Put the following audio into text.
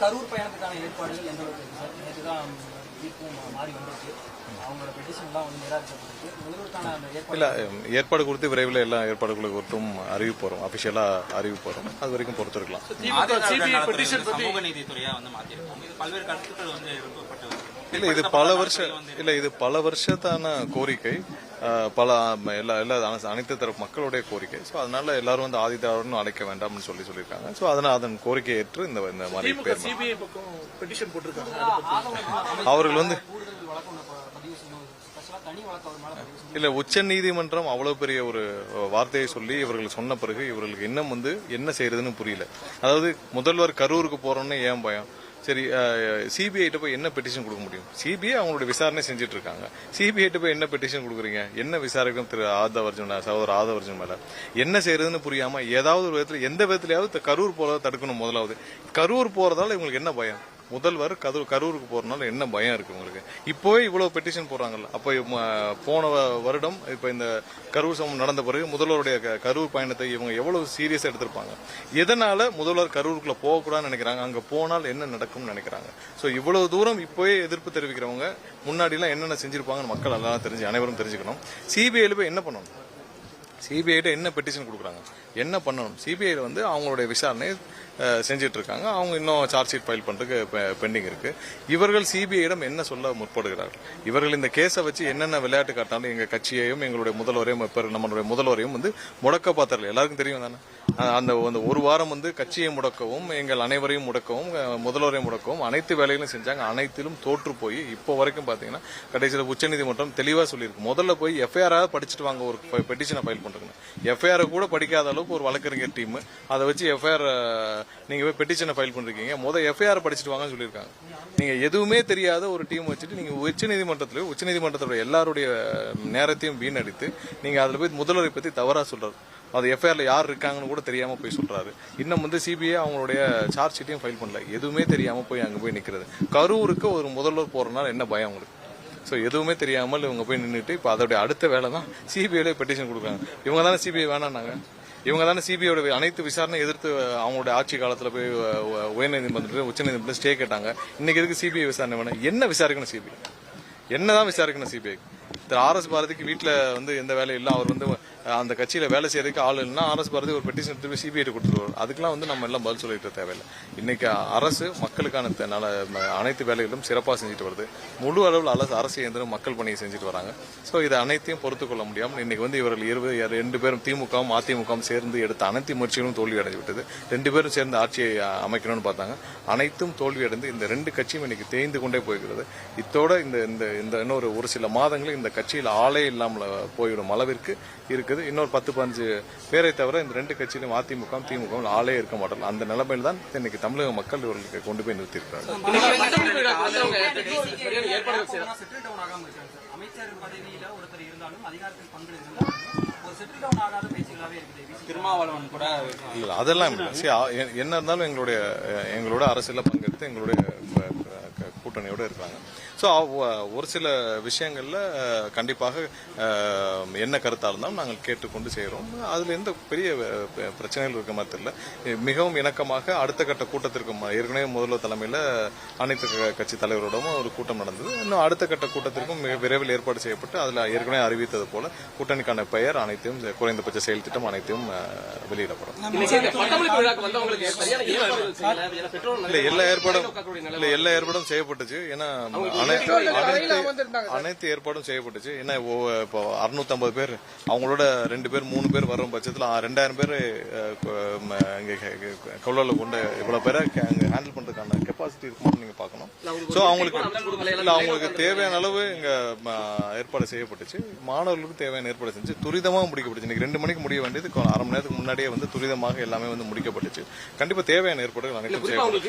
கரூர் பயணத்துக்கான ஏற்பாடுகள் எந்த அளவுக்கு இருக்கு சார்? நேற்று தான் தீர்ப்பும் மாறி வந்துருக்கு. அவங்களோட பெட்டிஷன்லாம் வந்து நிராகரிக்கப்பட்டிருக்கு. முதல்வருக்கான அந்த ஏற்பாடு குறித்து விரைவில் எல்லா ஏற்பாடுகளை குறித்தும் அறிவிப்பு வரும், அபிஷியலா அறிவிப்பு வரும். அது வரைக்கும் பொறுத்திருக்கலாம். சமூக நீதித்துறையா வந்து மாத்திருக்கோம். இது பல்வேறு கருத்துக்கள் வந்து எழுப்பப்பட்டு இது பல வருஷத்தான கோரிக்கை, அனைத்து தரப்பு மக்களுடைய கோரிக்கை. சோ அதனால எல்லாரும் வந்து ஆதிதாரன்னு அழைக்க வேண்டாம்னு சொல்லியிருக்காங்க. சோ அதனால அதன் கோரிக்கையை ஏற்று இந்த மாதிரி அவர்கள் வந்து உச்ச நீதிமன்றம் அவ்வளவு பெரிய ஒரு வார்த்தையை சொல்லி இவர்கள் சொன்ன பிறகு இவர்களுக்கு இன்னும் வந்து என்ன செய்யறதுன்னு புரியல. அதாவது முதல்வர் கரூருக்கு போறோம்னு ஏன் பயம்? சரி, சிபிஐ போய் என்ன பெட்டிஷன் கொடுக்க முடியும்? சிபிஐ அவங்களுடைய விசாரணை செஞ்சுட்டு இருக்காங்க. சிபிஐ போய் என்ன பெட்டிஷன் கொடுக்குறீங்க? என்ன விசாரிக்கும் திரு சகோதரர் ஆதவர்ஜுன் மேல என்ன செய்யறதுன்னு புரியாம ஏதாவது ஒரு விதத்துல எந்த விதத்திலயாவது கரூர் போறதை தடுக்கணும். முதலாவது கரூர் போறதால இவங்களுக்கு என்ன பயம்? முதல்வர் கரூருக்கு போறதுனால என்ன பயம் இருக்கு உங்களுக்கு? இப்போவே இவ்வளவு பெட்டிஷன் போடுறாங்கல்ல. அப்ப போன வருடம் இப்ப இந்த கரூர் சம்பவம் நடந்த பிறகு முதல்வருடைய கரூர் பயணத்தை இவங்க எவ்வளவு சீரியஸா எடுத்திருப்பாங்க? எதனால முதல்வர் கரூருக்குள்ள போகக்கூடாதுன்னு நினைக்கிறாங்க? அங்க போனால் என்ன நடக்கும்னு நினைக்கிறாங்க? சோ இவ்வளவு தூரம் இப்போவே எதிர்ப்பு தெரிவிக்கிறவங்க முன்னாடி எல்லாம் என்னென்ன செஞ்சிருப்பாங்கன்னு மக்கள் எல்லாம் அனைவரும் தெரிஞ்சுக்கணும். சிபிஐல போய் என்ன பண்ணணும்? சிபிஐ என்ன பெட்டிஷன் கொடுக்குறாங்க? என்ன பண்ணணும்? சிபிஐ வந்து அவங்களுடைய விசாரணை செஞ்சிட்டு இருக்காங்க. அவங்க இன்னும் சார்ஜ் ஷீட் ஃபைல் பண்றதுக்கு பெண்டிங் இருக்கு. இவர்கள் சிபிஐயிடம் என்ன சொல்ல முற்படுகிறார்கள்? இவர்கள் இந்த கேஸை வச்சு என்னென்ன விளையாட்டு காட்டினாலும் எங்க கட்சியையும் எங்களுடைய முதல்வரையும் நம்மளுடைய முதல்வரையும் வந்து முடக்க பார்த்தார்கள். எல்லாருக்கும் தெரியும் தானே? அந்த ஒரு வாரம் வந்து கட்சியை முடக்கவும் எங்கள் அனைவரையும் முடக்கவும் முதல்வரையும் முடக்கவும் அனைத்து வேலைகளும் செஞ்சாங்க. அனைத்திலும் தோற்று போய் இப்போ வரைக்கும் பாத்தீங்கன்னா கடைசியில் உச்சநீதிமன்றம் தெளிவா சொல்லியிருக்கு. முதல்ல போய் எஃப்ஐஆர் படிச்சுட்டு வாங்க, ஒரு பெட்டிஷனை ஃபைல் பண்றீங்க. எஃப்ஐஆர் கூட படிக்காத அளவுக்கு ஒரு வழக்கறிஞர் டீம் அதை வச்சு எஃப்ஐஆர் நீங்க போய் பெட்டிஷனை ஃபைல் பண்றீங்க. எஃப்ஐஆர் படிச்சுட்டு வாங்கன்னு சொல்லியிருக்காங்க. நீங்க எதுவுமே தெரியாத ஒரு டீம் வச்சுட்டு நீங்க உச்சநீதிமன்றத்தோட எல்லாருடைய நேரத்தையும் வீணடித்து நீங்க அதுல போய் முதல்வரை பத்தி தவறா சொல்றாரு. அது எஃப்ஐஆர்ல யார் இருக்காங்கன்னு கூட தெரியாம போய் சொல்றாரு. இன்னும் வந்து சிபிஐ அவங்களுடைய சார்ஜ் ஷீட்டையும் ஃபைல் பண்ணல. எதுவுமே தெரியாம போய் அங்க போய் நிக்கிறது. கரூருக்கு ஒரு முதல்வர் போறதுனால என்ன பயம் உங்களுக்கு? சோ எதுவுமே தெரியாமல் இவங்க போய் நின்றுட்டு இப்ப அதோட அடுத்த வேலை தான் சிபிஐல பெட்டிஷன் கொடுக்குறாங்க. இவங்க தானே சிபிஐ வேணான்னாங்க. இவங்க தானே சிபிஐயோட அனைத்து விசாரணை எதிர்த்து அவங்களுடைய ஆட்சி காலத்துல போய் உயர்நீதிமன்றத்தில் உச்சநீதிமன்றம் ஸ்டே கேட்டாங்க. இன்னைக்கு எதுக்கு சிபிஐ விசாரணை வேணும்? என்ன விசாரிக்கணும் சிபிஐ? என்னதான் விசாரிக்கணும் சிபிஐ? திரு ஆர் எஸ் பாரதிக்கு வீட்டுல வந்து எந்த வேலையும் இல்லை. அவர் வந்து அந்த கட்சியில வேலை செய்யறதுக்கு ஆள் இல்லைன்னா ஆர் எஸ் பாரதி ஒரு பெட்டிஷன் எடுத்து சிபிஐ கொடுத்துருவார். அதுக்கெல்லாம் வந்து நம்ம எல்லாம் பதில் சொல்லிட்டு தேவையில்லை. இன்னைக்கு அரசு மக்களுக்கான அனைத்து வேலைகளும் சிறப்பாக செஞ்சுட்டு வருது. முழு அளவில் அரசு இயந்திரம் மக்கள் பணியை செஞ்சுட்டு வராங்க. சோ இதை அனைத்தையும் பொறுத்துக் கொள்ள முடியாமல் இன்னைக்கு வந்து இவர்கள் 2 பேரும் திமுகவும் அதிமுகவும் சேர்ந்து எடுத்த அனைத்து முயற்சிகளும் தோல்வி அடைந்து விட்டது. 2 பேரும் சேர்ந்து ஆட்சியை அமைக்கணும்னு பார்த்தாங்க. அனைத்தும் தோல்வி அடைந்து இந்த 2 கட்சியும் இன்னைக்கு தேய்ந்து கொண்டே போகிறது. இத்தோட இந்த இன்னொரு ஒரு சில மாதங்களில் இந்த கட்சியில் ஆளே இல்லாமல் போய்விடும் அளவிற்கு இருக்குது. இன்னொரு 10-15 பேரை தவிர இந்த 2 கட்சியிலும் அதிமுக திமுக ஆளே இருக்க மாட்டார்கள். அந்த நிலைமையில் தான் இன்னைக்கு தமிழக மக்கள் இவர்களுக்கு கொண்டு போய் நிறுத்தியிருக்கிறார்கள். அதெல்லாம் என்ன இருந்தாலும் எங்களோட அரசியல பங்கெடுத்து எங்களுடைய கூட்டணியோட இருக்கிறாங்க. ஸோ ஒரு சில விஷயங்கள்ல கண்டிப்பாக என்ன கருத்தா இருந்தாலும் நாங்கள் கேட்டுக்கொண்டு செய்கிறோம். அதுல எந்த பெரிய பிரச்சனைகள் இருக்க மாதிரி தெரியல. மிகவும் இணக்கமாக அடுத்த கட்ட கூட்டத்திற்கு ஏற்கனவே முதல்வர் தலைமையில அனைத்து கட்சி தலைவரோடவும் ஒரு கூட்டம் நடந்தது. இன்னும் அடுத்த கட்ட கூட்டத்திற்கும் மிக விரைவில் ஏற்பாடு செய்யப்பட்டு அதுல ஏற்கனவே அறிவித்தது போல கூட்டணிக்கான பெயர் அனைத்தையும் குறைந்தபட்ச செயல் திட்டம் அனைத்தையும் வெளியிடப்படும். எல்லா ஏற்பாடும் செய்யப்பட்டுச்சு. ஏன்னா அனைத்து ஏற்பாடும் செய்யப்பட்டுச்சு. ஏன்னா இப்போ 650 பேர் அவங்களோட 2 பேர் 3 பேர் வரும் பட்சத்தில் 2000 பேர் கொள்ளல கொண்ட இவ்வளவு பேரை ஹேண்டில் பண்றதுக்கான கெப்பாசிட்டி இருக்குமான்னு நீங்க பாக்கணும். சோ அவங்களுக்கு தேவையான அளவு இங்க ஏற்பாடு செய்யப்பட்டுச்சு. மாணவர்களுக்கு தேவையான ஏற்பாடு செஞ்சு துரிதமாக முடிக்கப்பட்டுச்சு. இன்னைக்கு 2 மணிக்கு முடிய வேண்டியது 1/2 மணி நேரத்துக்கு முன்னாடியே வந்து துரிதமாக எல்லாமே வந்து முடிக்கப்பட்டுச்சு. கண்டிப்பா தேவையான ஏற்பாடுகள் அனைத்தும் செய்யப்படும்.